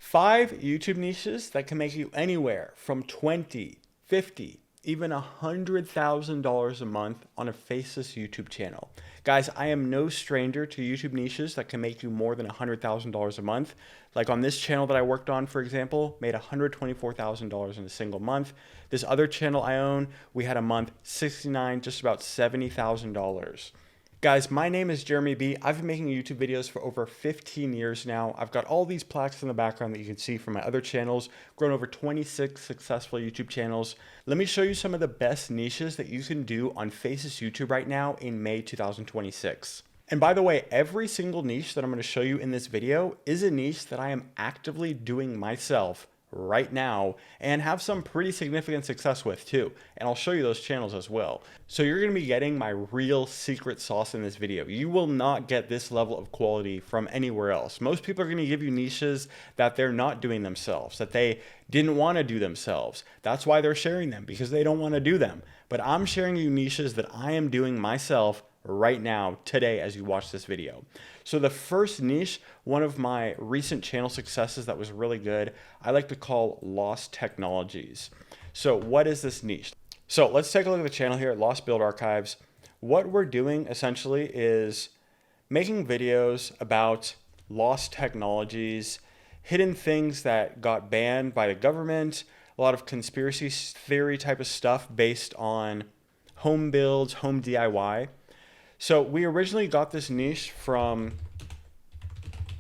5 YouTube niches that can make you anywhere from $20, $50, even $100,000 a month on a faceless YouTube channel. Guys, I am no stranger to YouTube niches that can make you more than $100,000 a month. Like on this channel that I worked on, for example, made $124,000 in a single month. This other channel I own, we had a month $69,000, just about $70,000. Guys, my name is JeremyB. I've been making YouTube videos for over 15 years now. I've got all these plaques in the background that you can see from my other channels, grown over 26 successful YouTube channels. Let me show you some of the best niches that you can do on Faces YouTube right now in May 2026. And by the way, every single niche that I'm going to show you in this video is a niche that I am actively doing myself right now and have some pretty significant success with too. And I'll show you those channels as well. So you're going to be getting my real secret sauce in this video. You will not get this level of quality from anywhere else. Most people are going to give you niches that they're not doing themselves, that they didn't want to do themselves. That's why they're sharing them, because they don't want to do them. But I'm sharing you niches that I am doing myself right now, today, as you watch this video. So the first niche, one of my recent channel successes that was really good, I like to call Lost Technologies. So what is this niche? So let's take a look at the channel here at Lost Build Archives. What we're doing essentially is making videos about lost technologies, hidden things that got banned by the government, a lot of conspiracy theory type of stuff based on home builds, home DIY. So we originally got this niche from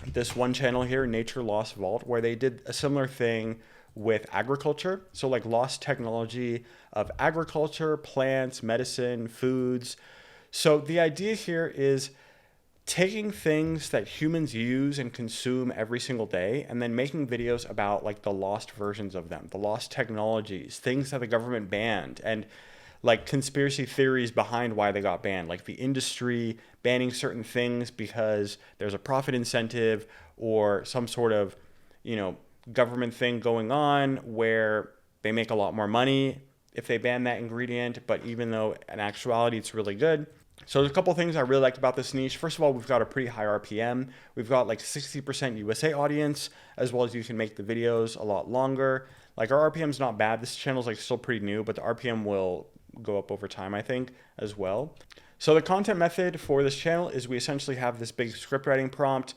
this one channel here, Nature Lost Vault, where they did a similar thing with agriculture. So like lost technology of agriculture, plants, medicine, foods. So the idea here is taking things that humans use and consume every single day and then making videos about like the lost versions of them, the lost technologies, things that the government banned, and like conspiracy theories behind why they got banned, like the industry banning certain things because there's a profit incentive or some sort of, government thing going on where they make a lot more money if they ban that ingredient, but even though in actuality it's really good. So there's a couple things I really liked about this niche. First of all, we've got a pretty high RPM. We've got like 60% USA audience, as well as you can make the videos a lot longer. Like our RPM is not bad. This channel is like still pretty new, but the RPM will go up over time, I think, as well. So the content method for this channel is we essentially have this big script writing prompt.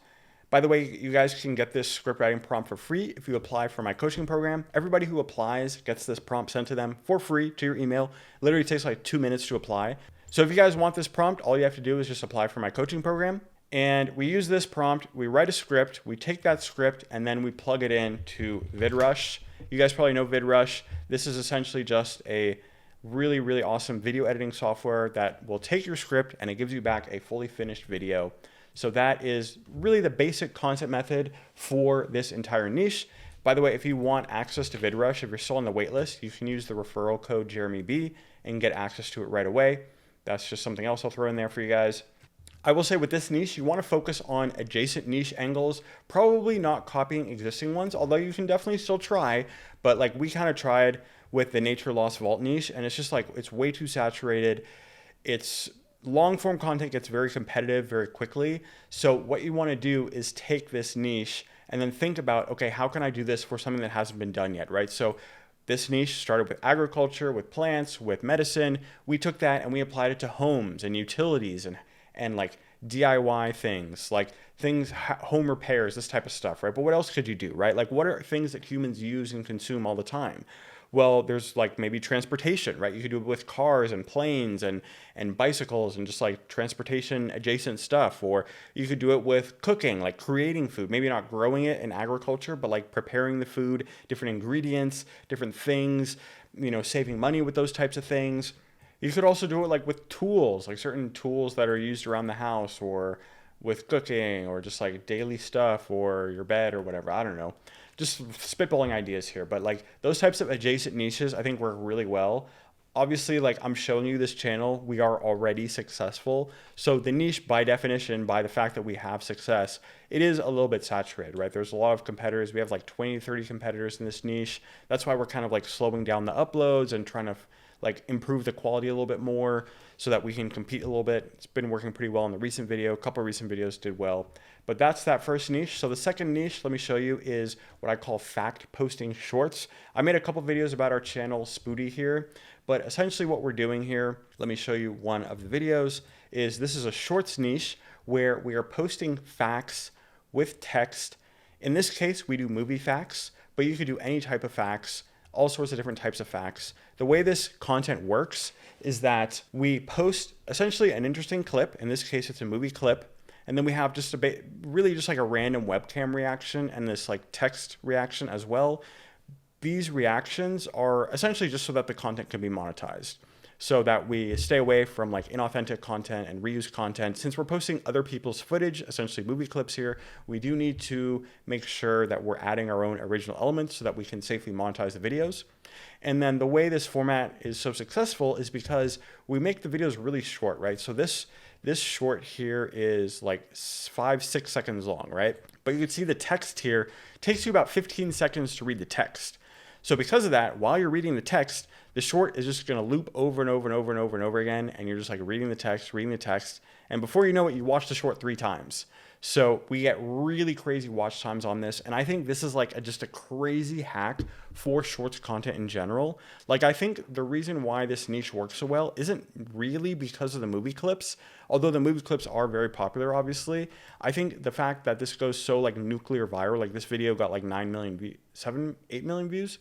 By the way, you guys can get this script writing prompt for free if you apply for my coaching program. Everybody who applies gets this prompt sent to them for free to your email. It literally takes like 2 minutes to apply. So if you guys want this prompt, all you have to do is just apply for my coaching program. And we use this prompt, we write a script, we take that script, and then we plug it in to VidRush. You guys probably know VidRush. This is essentially just a really, really awesome video editing software that will take your script and it gives you back a fully finished video. So that is really the basic content method for this entire niche. By the way, if you want access to VidRush, if you're still on the waitlist, you can use the referral code JeremyB and get access to it right away. That's just something else I'll throw in there for you guys. I will say with this niche, you want to focus on adjacent niche angles, probably not copying existing ones, although you can definitely still try, but like we kind of tried with the Nature Lost Vault niche, and it's just like, it's way too saturated. It's long form content gets very competitive very quickly. So what you want to do is take this niche and then think about, okay, how can I do this for something that hasn't been done yet, right? So this niche started with agriculture, with plants, with medicine. We took that and we applied it to homes and utilities and like DIY things, like things, home repairs, this type of stuff, right? But what else could you do, right? Like what are things that humans use and consume all the time? Well, there's like maybe transportation, right? You could do it with cars and planes and bicycles and just like transportation adjacent stuff. Or you could do it with cooking, like creating food, maybe not growing it in agriculture, but like preparing the food, different ingredients, different things, saving money with those types of things. You could also do it like with tools, like certain tools that are used around the house, or with cooking, or just like daily stuff, or your bed or whatever. I don't know. Just spitballing ideas here, but like those types of adjacent niches I think work really well. Obviously, like I'm showing you this channel, we are already successful. So the niche, by definition, by the fact that we have success, it is a little bit saturated, right? There's a lot of competitors. We have like 20, 30 competitors in this niche. That's why we're kind of like slowing down the uploads and trying to like improve the quality a little bit more so that we can compete a little bit. It's been working pretty well in the recent video. A couple of recent videos did well. But that's that first niche. So the second niche, let me show you, is what I call fact posting shorts. I made a couple videos about our channel Spoody here, but essentially what we're doing here, let me show you one of the videos, is this is a shorts niche where we are posting facts with text. In this case, we do movie facts, but you could do any type of facts, all sorts of different types of facts. The way this content works is that we post essentially an interesting clip. In this case, it's a movie clip. And then we have just really just like a random webcam reaction and this like text reaction as well. These reactions are essentially just so that the content can be monetized, so that we stay away from like inauthentic content and reused content. Since we're posting other people's footage, essentially movie clips here, we do need to make sure that we're adding our own original elements so that we can safely monetize the videos. And then the way this format is so successful is because we make the videos really short, right? So this short here is like 5-6 seconds long, right? But you can see the text here takes you about 15 seconds to read the text. So because of that, while you're reading the text, the short is just going to loop over and over and over and over and over again. And you're just like reading the text. And before you know it, you watch the short 3 times. So we get really crazy watch times on this. And I think this is like just a crazy hack for shorts content in general. Like, I think the reason why this niche works so well isn't really because of the movie clips, although the movie clips are very popular, obviously. I think the fact that this goes so like nuclear viral, like this video got like 9 million views, 8 million views,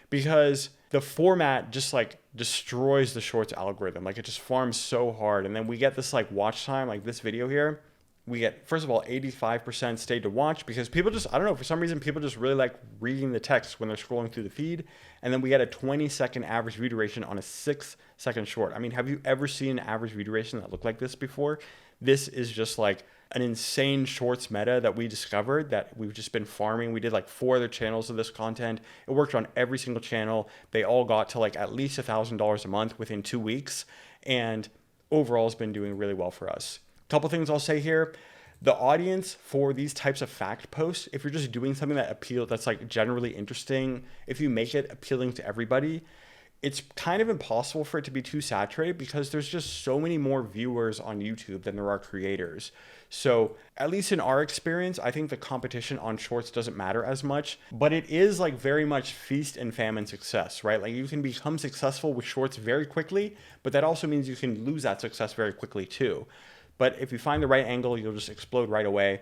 because the format just like destroys the shorts algorithm. Like, it just farms so hard. And then we get this like watch time, like this video here. We get, first of all, 85% stayed to watch because people just, I don't know, for some reason, people just really like reading the text when they're scrolling through the feed. And then we get a 20-second average view duration on a 6-second short. I mean, have you ever seen an average view duration that looked like this before? This is just like an insane shorts meta that we discovered that we've just been farming. We did like 4 other channels of this content. It worked on every single channel. They all got to like at least $1,000 a month within 2 weeks. And overall has been doing really well for us. Couple things I'll say here. The audience for these types of fact posts, if you're just doing something that's like generally interesting, if you make it appealing to everybody, it's kind of impossible for it to be too saturated because there's just so many more viewers on YouTube than there are creators. So at least in our experience, I think the competition on shorts doesn't matter as much, but it is like very much feast and famine success, right? Like, you can become successful with shorts very quickly, but that also means you can lose that success very quickly too. But if you find the right angle, you'll just explode right away.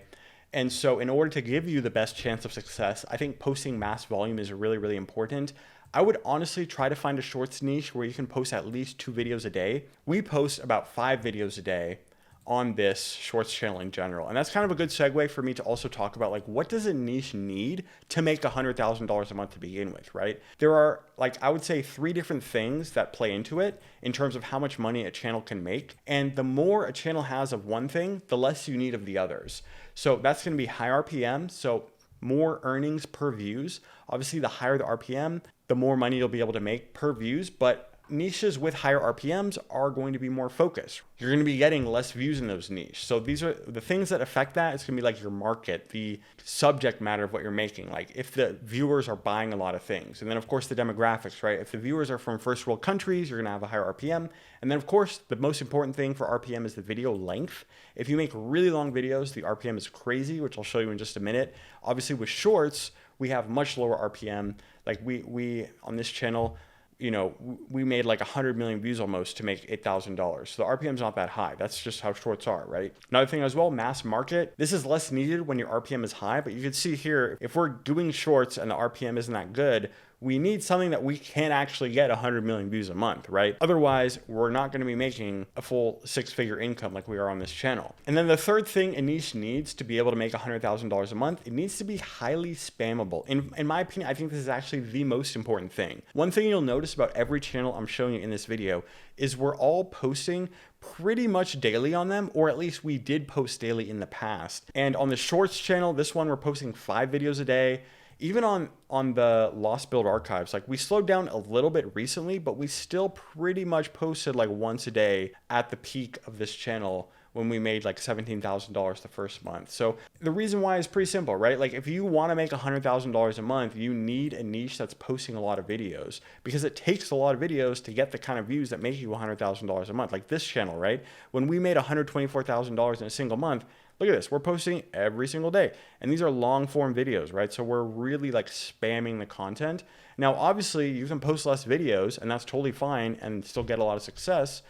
And so in order to give you the best chance of success, I think posting mass volume is really, really important. I would honestly try to find a shorts niche where you can post at least 2 videos a day. We post about 5 videos a day on this shorts channel in general. And that's kind of a good segue for me to also talk about, like, what does a niche need to make $100,000 a month to begin with, right? There are, like, I would say 3 different things that play into it in terms of how much money a channel can make. And the more a channel has of one thing, the less you need of the others. So that's going to be high RPM. So more earnings per views. Obviously, the higher the RPM, the more money you'll be able to make per views. But niches with higher RPMs are going to be more focused. You're going to be getting less views in those niches. So these are the things that affect that. It's going to be like your market, the subject matter of what you're making. Like, if the viewers are buying a lot of things. And then, of course, the demographics, right? If the viewers are from first world countries, you're going to have a higher RPM. And then, of course, the most important thing for RPM is the video length. If you make really long videos, the RPM is crazy, which I'll show you in just a minute. Obviously, with shorts, we have much lower RPM. Like, we on this channel, you know, we made like 100 million views almost to make $8,000. So the RPM is not that high. That's just how shorts are, right? Another thing as well, mass market. This is less needed when your RPM is high, but you can see here, if we're doing shorts and the RPM isn't that good, we need something that we can actually get 100 million views a month, right? Otherwise, we're not going to be making a full 6-figure income like we are on this channel. And then the third thing a niche needs to be able to make $100,000 a month, it needs to be highly spammable. In my opinion, I think this is actually the most important thing. One thing you'll notice about every channel I'm showing you in this video is we're all posting pretty much daily on them, or at least we did post daily in the past. And on the shorts channel, this one, we're posting 5 videos a day. Even on the Lost Build archives, like, we slowed down a little bit recently, but we still pretty much posted like once a day at the peak of this channel when we made like $17,000 the first month. So the reason why is pretty simple, right? Like, if you want to make $100,000 a month, you need a niche that's posting a lot of videos, because it takes a lot of videos to get the kind of views that make you $100,000 a month. Like this channel, right? When we made $124,000 in a single month, Look at this. We're posting every single day. And these are long form videos, right? So we're really like spamming the content. Now, obviously, you can post less videos, and that's totally fine and still get a lot of success.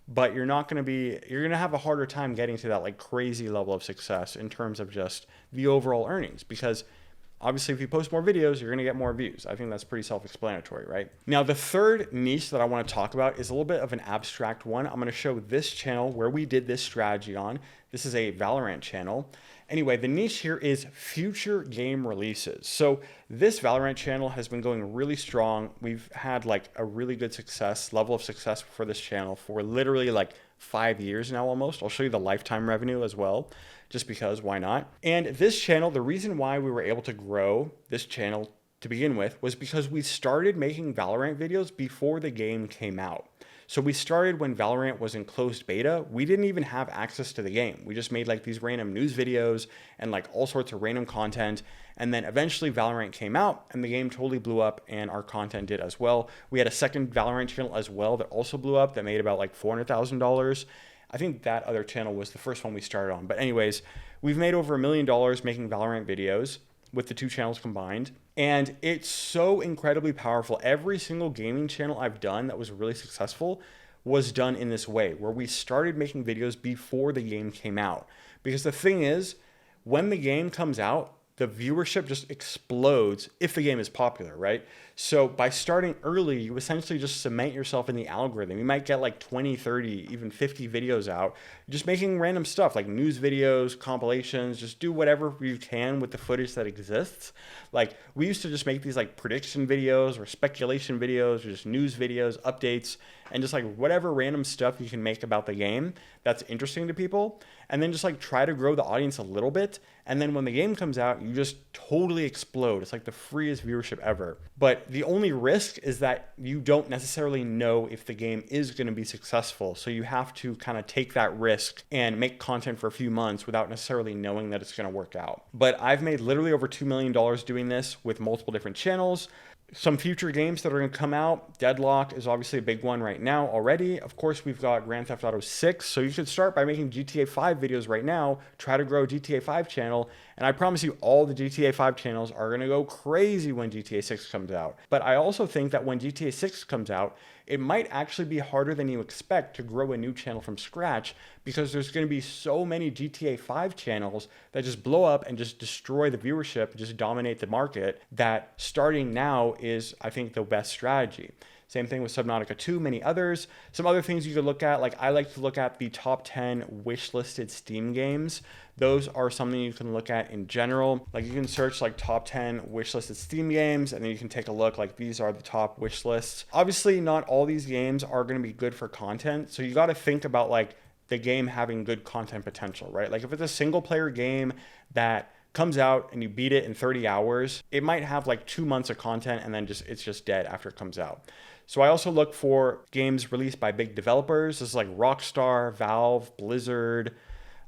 But you're going to have a harder time getting to that like crazy level of success in terms of just the overall earnings, because obviously if you post more videos, you're going to get more views. I think that's pretty self-explanatory, right? Now, the third niche that I want to talk about is a little bit of an abstract one. I'm going to show this channel where we did this strategy on. This is a Valorant channel. Anyway, the niche here is future game releases. So this Valorant channel has been going really strong. We've had like a really good level of success for this channel for literally like 5 years now almost. I'll show you the lifetime revenue as well, just because, why not? And this channel, the reason why we were able to grow this channel to begin with was because we started making Valorant videos before the game came out. So we started when Valorant was in closed beta. We didn't even have access to the game. We just made like these random news videos and like all sorts of random content. And then eventually Valorant came out and the game totally blew up, and our content did as well. We had a second Valorant channel as well that also blew up, that made about like $400,000. I think that other channel was the first one we started on. But anyways, we've made over $1 million making Valorant videos with the two channels combined. And it's so incredibly powerful. Every single gaming channel I've done that was really successful was done in this way, where we started making videos before the game came out. Because the thing is, when the game comes out, the viewership just explodes if the game is popular, right? So by starting early, you essentially just cement yourself in the algorithm. You might get like 20, 30, even 50 videos out, just making random stuff like news videos, compilations, just do whatever you can with the footage that exists. Like we used to just make these like prediction videos or speculation videos, or just news videos, updates, and just like whatever random stuff you can make about the game that's interesting to people. And then just like try to grow the audience a little bit. And then when the game comes out, you just totally explode. It's like the freest viewership ever. But the only risk is that you don't necessarily know if the game is going to be successful. So you have to kind of take that risk and make content for a few months without necessarily knowing that it's going to work out. But I've made literally over $2 million doing this with multiple different channels. Some future games that are going to come out. Deadlock is obviously a big one right now already. Of course, we've got Grand Theft Auto 6. So you should start by making GTA 5 videos right now. Try to grow a GTA 5 channel. And I promise you, all the GTA 5 channels are going to go crazy when GTA 6 comes out. But I also think that when GTA 6 comes out, it might actually be harder than you expect to grow a new channel from scratch, because there's going to be so many GTA 5 channels that just blow up and just destroy the viewership, just dominate the market, that starting now is, I think, the best strategy. Same thing with Subnautica 2, many others. Some other things you could look at, like I like to look at the top 10 wishlisted Steam games. Those are something you can look at in general. Like you can search like top 10 wishlisted Steam games, and then you can take a look, like these are the top wish lists. Obviously, not all these games are going to be good for content. So you got to think about like the game having good content potential, right? Like if it's a single player game that comes out and you beat it in 30 hours, it might have like 2 months of content and then it's just dead after it comes out. So I also look for games released by big developers. This is like Rockstar, Valve, Blizzard,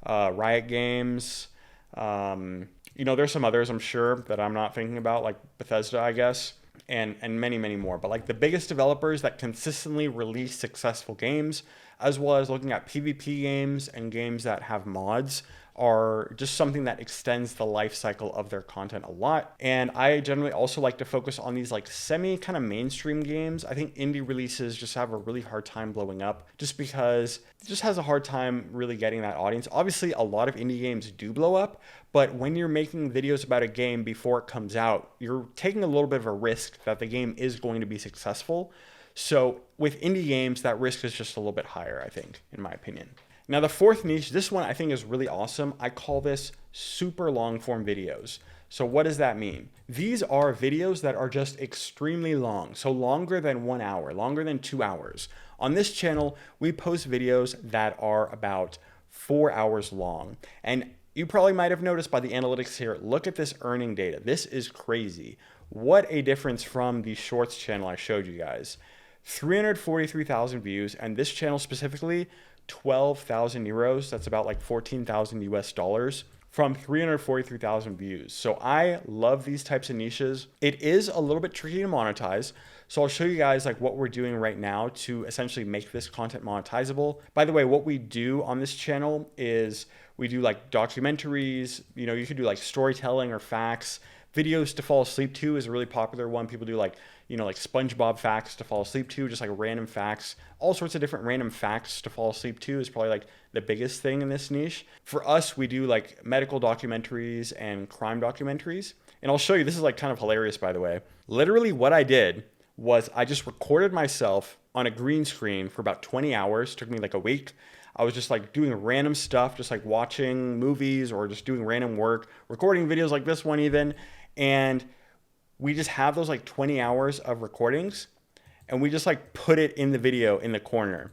Riot Games. There's some others I'm sure that I'm not thinking about, like Bethesda, I guess, and many, many more. But like the biggest developers that consistently release successful games, as well as looking at PvP games and games that have mods, are just something that extends the life cycle of their content a lot. And I generally also like to focus on these like semi kind of mainstream games. I think indie releases just have a really hard time blowing up, just because it just has a hard time really getting that audience. Obviously, a lot of indie games do blow up, but when you're making videos about a game before it comes out, you're taking a little bit of a risk that the game is going to be successful. So with indie games, that risk is just a little bit higher, I think, in my opinion. Now, the fourth niche, this one I think is really awesome. I call this super long form videos. So what does that mean? These are videos that are just extremely long. So longer than 1 hour, longer than 2 hours. On this channel, we post videos that are about 4 hours long. And you probably might have noticed by the analytics here, look at this earning data. This is crazy. What a difference from the shorts channel I showed you guys. 343,000 views, and this channel specifically, 12,000 euros. That's about like 14,000 US dollars from 343,000 views. So I love these types of niches. It is a little bit tricky to monetize. So I'll show you guys like what we're doing right now to essentially make this content monetizable. By the way, what we do on this channel is We do like documentaries, you know, you could do like storytelling or facts. Videos to fall asleep to is a really popular one. People do like, you know, like SpongeBob facts to fall asleep to, just like random facts. All sorts of different random facts to fall asleep to is probably like the biggest thing in this niche. For us, we do like medical documentaries and crime documentaries. And I'll show you, this is like kind of hilarious, by the way. Literally what I did was I just recorded myself on a green screen for about 20 hours. It took me like a week. I was just like doing random stuff, just like watching movies or just doing random work, recording videos like this one even. And we just have those like 20 hours of recordings and we just like put it in the video in the corner.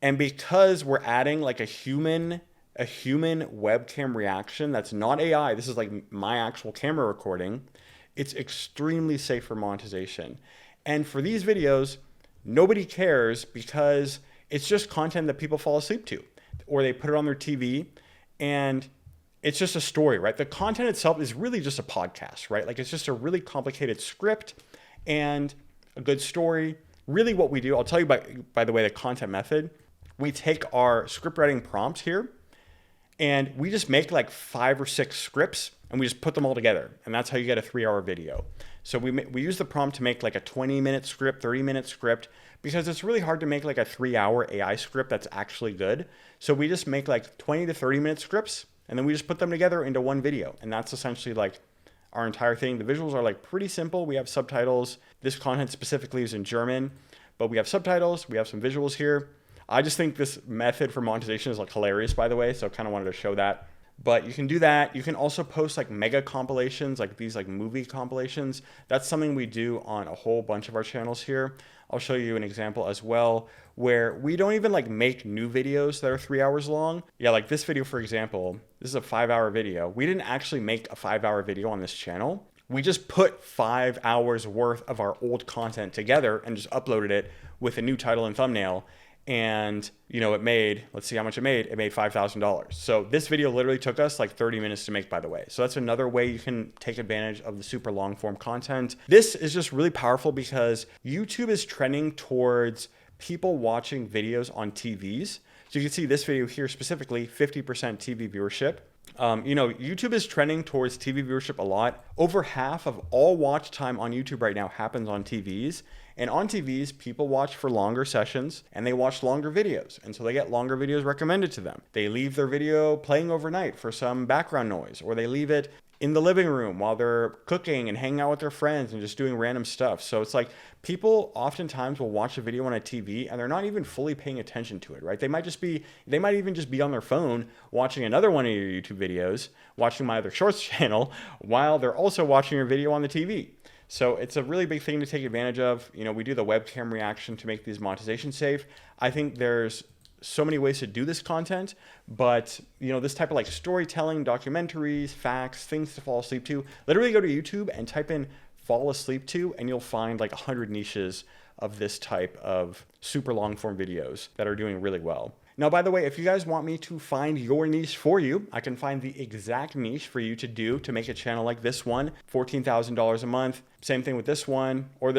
And because we're adding like a human webcam reaction, that's not AI, this is like my actual camera recording, it's extremely safe for monetization. And for these videos, nobody cares because it's just content that people fall asleep to, or they put it on their TV and it's just a story, right? The content itself is really just a podcast, right? Like it's just a really complicated script and a good story. Really what we do, I'll tell you by the way, the content method, we take our script writing prompts here and we just make like 5 or 6 scripts and we just put them all together. And that's how you get a 3-hour video. So we use the prompt to make like a 20-minute script, 30-minute script, because it's really hard to make like a 3-hour AI script that's actually good. So we just make like 20 to 30-minute scripts and then we just put them together into one video. And that's essentially like our entire thing. The visuals are like pretty simple. We have subtitles. This content specifically is in German, but we have subtitles. We have some visuals here. I just think this method for monetization is like hilarious, by the way. So I kind of wanted to show that. But you can do that. You can also post like mega compilations, like these like movie compilations. That's something we do on a whole bunch of our channels here. I'll show you an example as well where we don't even like make new videos that are 3 hours long. Yeah, like this video, for example, this is a 5-hour video. We didn't actually make a 5-hour video on this channel. We just put 5 hours worth of our old content together and just uploaded it with a new title and thumbnail. And, you know, it made, let's see how much it made. It made $5,000. So this video literally took us like 30 minutes to make, by the way. So that's another way you can take advantage of the super long form content. This is just really powerful because YouTube is trending towards people watching videos on TVs. So you can see this video here specifically, 50% TV viewership. You know, YouTube is trending towards TV viewership a lot. Over half of all watch time on YouTube right now happens on TVs. And on TVs, people watch for longer sessions and they watch longer videos. And so they get longer videos recommended to them. They leave their video playing overnight for some background noise, or they leave it in the living room while they're cooking and hanging out with their friends and just doing random stuff. So it's like people oftentimes will watch a video on a TV and they're not even fully paying attention to it, right? They might even just be on their phone watching another one of your YouTube videos, watching my other shorts channel while they're also watching your video on the TV. So it's a really big thing to take advantage of. You know, we do the webcam reaction to make these monetization safe. I think there's so many ways to do this content, but you know, this type of like storytelling, documentaries, facts, things to fall asleep to, literally go to YouTube and type in fall asleep to, and you'll find like 100 niches of this type of super long form videos that are doing really well. Now, by the way, if you guys want me to find your niche for you, I can find the exact niche for you to do to make a channel like this one, $14,000 a month. Same thing with this one, or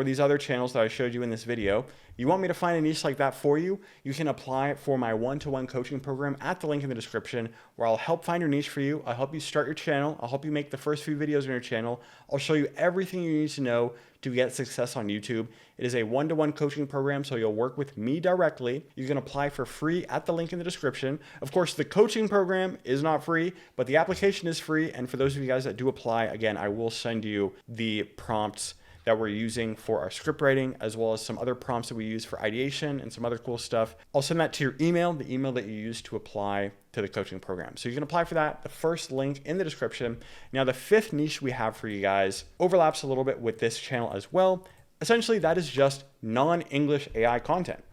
these other channels that I showed you in this video. You want me to find a niche like that for you, you can apply for my one-to-one coaching program at the link in the description, where I'll help find your niche for you. I'll help you start your channel. I'll help you make the first few videos on your channel. I'll show you everything you need to know to get success on YouTube. It is a one-to-one coaching program, so you'll work with me directly. You can apply for free at the link in the description. Of course, the coaching program is not free, but the application is free. And for those of you guys that do apply, again, I will send you the prompts that we're using for our script writing, as well as some other prompts that we use for ideation and some other cool stuff. I'll send that to your email, the email that you use to apply to the coaching program. So you can apply for that, the first link in the description. Now, the fifth niche we have for you guys overlaps a little bit with this channel as well. Essentially, that is just non-English AI content.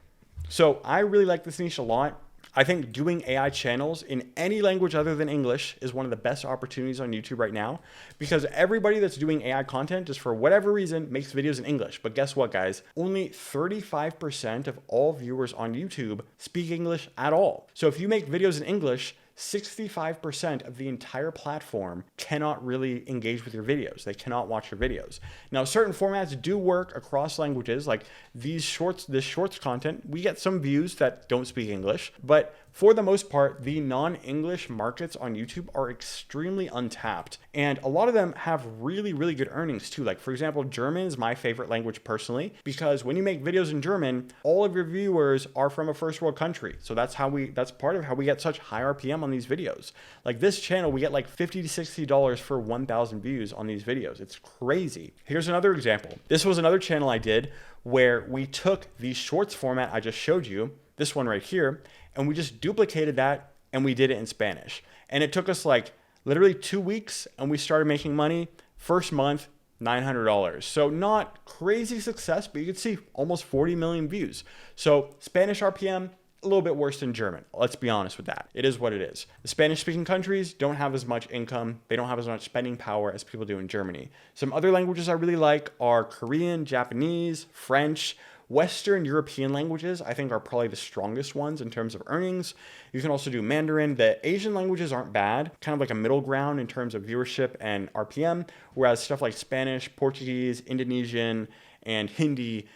So I really like this niche a lot. I think doing AI channels in any language other than English is one of the best opportunities on YouTube right now, because everybody that's doing AI content, just for whatever reason, makes videos in English. But guess what, guys? Only 35% of all viewers on YouTube speak English at all. So if you make videos in English, 65% of the entire platform cannot really engage with your videos. They cannot watch your videos. Now, certain formats do work across languages, like this shorts content. We get some views that don't speak English, but for the most part, the non-English markets on YouTube are extremely untapped. And a lot of them have really, really good earnings too. Like for example, German is my favorite language personally, because when you make videos in German, all of your viewers are from a first world country. So that's part of how we get such high RPM on these videos. Like this channel, we get like $50 to $60 for 1,000 views on these videos. It's crazy. Here's another example. This was another channel I did where we took the shorts format I just showed you, this one right here, and we just duplicated that and we did it in Spanish. And it took us like literally 2 weeks and we started making money. First month, $900. So not crazy success, but you can see almost 40 million views. So Spanish RPM, a little bit worse than German. Let's be honest with that. It is what it is. The Spanish speaking countries don't have as much income. They don't have as much spending power as people do in Germany. Some other languages I really like are Korean, Japanese, French. Western European languages, I think, are probably the strongest ones in terms of earnings. You can also do Mandarin. The Asian languages aren't bad, kind of like a middle ground in terms of viewership and RPM, whereas stuff like Spanish, Portuguese, Indonesian, and Hindi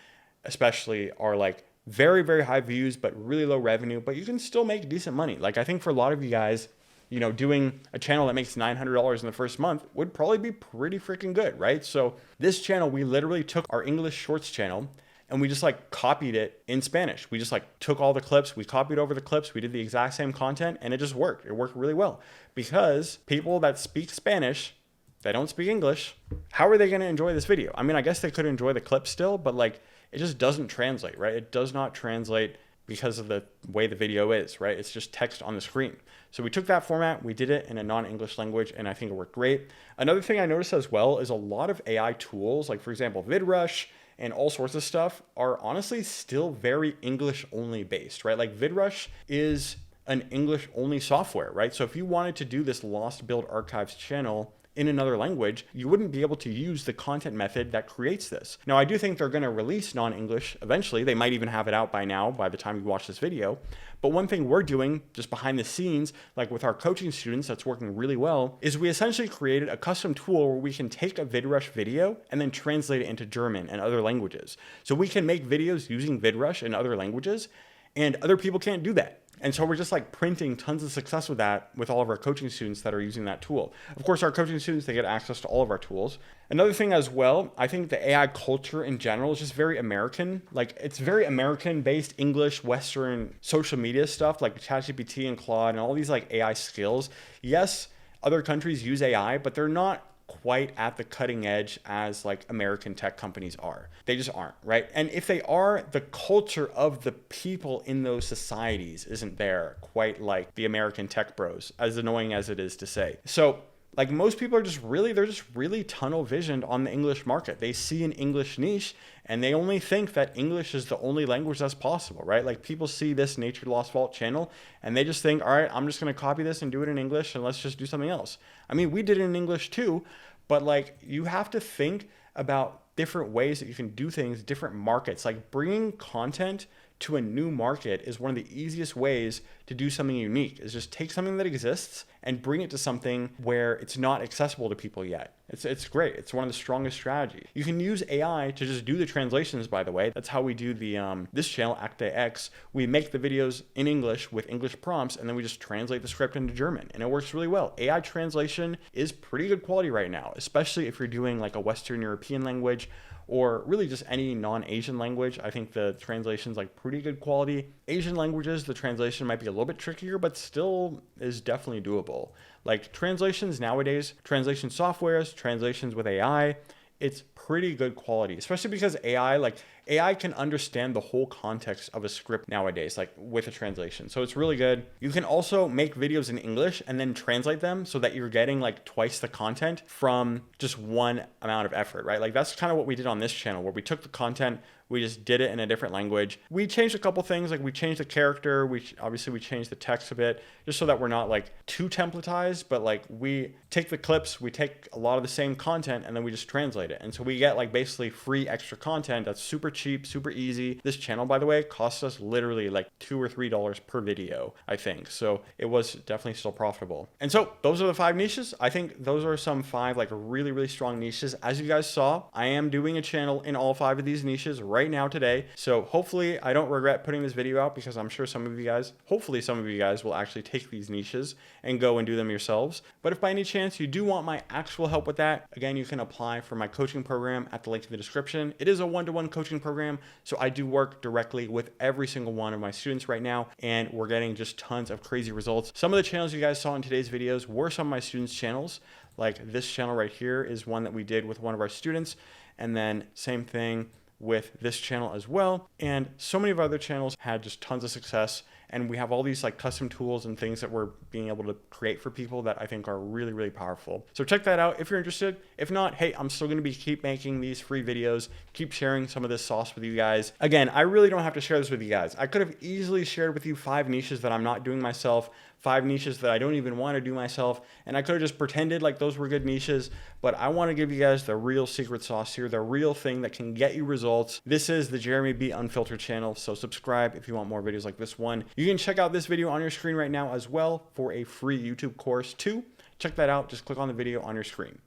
especially are like very, very high views, but really low revenue, but you can still make decent money. Like I think for a lot of you guys, you know, doing a channel that makes $900 in the first month would probably be pretty freaking good, right? So this channel, we literally took our English shorts channel and we just like copied it in Spanish. We just like took all the clips, we copied over the clips, we did the exact same content, and it just worked. It worked really well because people that speak Spanish, they don't speak English. How are they going to enjoy this video? I mean, I guess they could enjoy the clip still, but like it just doesn't translate, right? It does not translate because of the way the video is, right? It's just text on the screen. So we took that format, we did it in a non-English language, and I think it worked great. Another thing I noticed as well is a lot of AI tools, like for example, VidRush, and all sorts of stuff are honestly still very English only based, right? Like VidRush is an English only software, right? So if you wanted to do this Lost Build Archives channel in another language, you wouldn't be able to use the content method that creates this. Now, I do think they're gonna release non-English eventually. They might even have it out by now, by the time you watch this video. But one thing we're doing just behind the scenes, like with our coaching students, that's working really well, is we essentially created a custom tool where we can take a VidRush video and then translate it into German and other languages. So we can make videos using VidRush in other languages, and other people can't do that. And so we're just like printing tons of success with that with all of our coaching students that are using that tool. Of course, our coaching students, they get access to all of our tools. Another thing as well, I think the AI culture in general is just very American. Like it's very American based English, Western social media stuff like ChatGPT and Claude and all these like AI skills. Yes, other countries use AI, but they're not quite at the cutting edge as like American tech companies are. They just aren't, right? And if they are, the culture of the people in those societies isn't there quite like the American tech bros, as annoying as it is to say. So like most people are they're just really tunnel visioned on the English market. They see an English niche and they only think that English is the only language that's possible, right? Like people see this Nature Lost Vault channel and they just think, all right, I'm just going to copy this and do it in English and let's just do something else. I mean, we did it in English too, but like you have to think about different ways that you can do things, different markets. Like bringing content to a new market is one of the easiest ways to do something unique, is just take something that exists and bring it to something where it's not accessible to people yet. It's great. It's one of the strongest strategies. You can use AI to just do the translations, by the way. That's how we do the this channel, Acta X. We make the videos in English with English prompts, and then we just translate the script into German, and it works really well. AI translation is pretty good quality right now, especially if you're doing like a Western European language or really just any non-Asian language. I think the translation's like pretty good quality. Asian languages, the translation might be a little bit trickier, but still is definitely doable. Like translations nowadays, translation softwares, translations with AI, it's pretty good quality, especially because AI can understand the whole context of a script nowadays, like with a translation. So it's really good. You can also make videos in English and then translate them so that you're getting like twice the content from just one amount of effort, right? Like that's kind of what we did on this channel, where we took the content, we just did it in a different language. We changed a couple things, like we changed the character, we changed the text a bit, just so that we're not like too templatized, but like we take the clips, we take a lot of the same content, and then we just translate it. And so we get like basically free extra content that's super cheap, super easy. This channel, by the way, cost us literally like $2 or $3 per video, I think. So it was definitely still profitable. And so those are the 5 niches. I think those are some 5 like really, really strong niches. As you guys saw, I am doing a channel in all 5 of these niches right now today. So hopefully I don't regret putting this video out, because I'm sure some of you guys, hopefully some of you guys will actually take these niches and go and do them yourselves. But if by any chance you do want my actual help with that, again, you can apply for my coaching program at the link in the description. It is a one-to-one coaching program, so I do work directly with every single one of my students right now, and we're getting just tons of crazy results. Some of the channels you guys saw in today's videos were some of my students' channels. Like this channel right here is one that we did with one of our students, and then same thing with this channel as well. And so many of our other channels had just tons of success, and we have all these like custom tools and things that we're being able to create for people that I think are really, really powerful. So check that out if you're interested. If not, hey, I'm still going to keep making these free videos, keep sharing some of this sauce with you guys. Again, I really don't have to share this with you guys. I could have easily shared with you 5 niches that I'm not doing myself, 5 niches that I don't even want to do myself, and I could have just pretended like those were good niches, but I want to give you guys the real secret sauce here, the real thing that can get you results. This is the JeremyB Unfiltered channel, so subscribe if you want more videos like this one. You can check out this video on your screen right now as well for a free YouTube course too. Check that out. Just click on the video on your screen.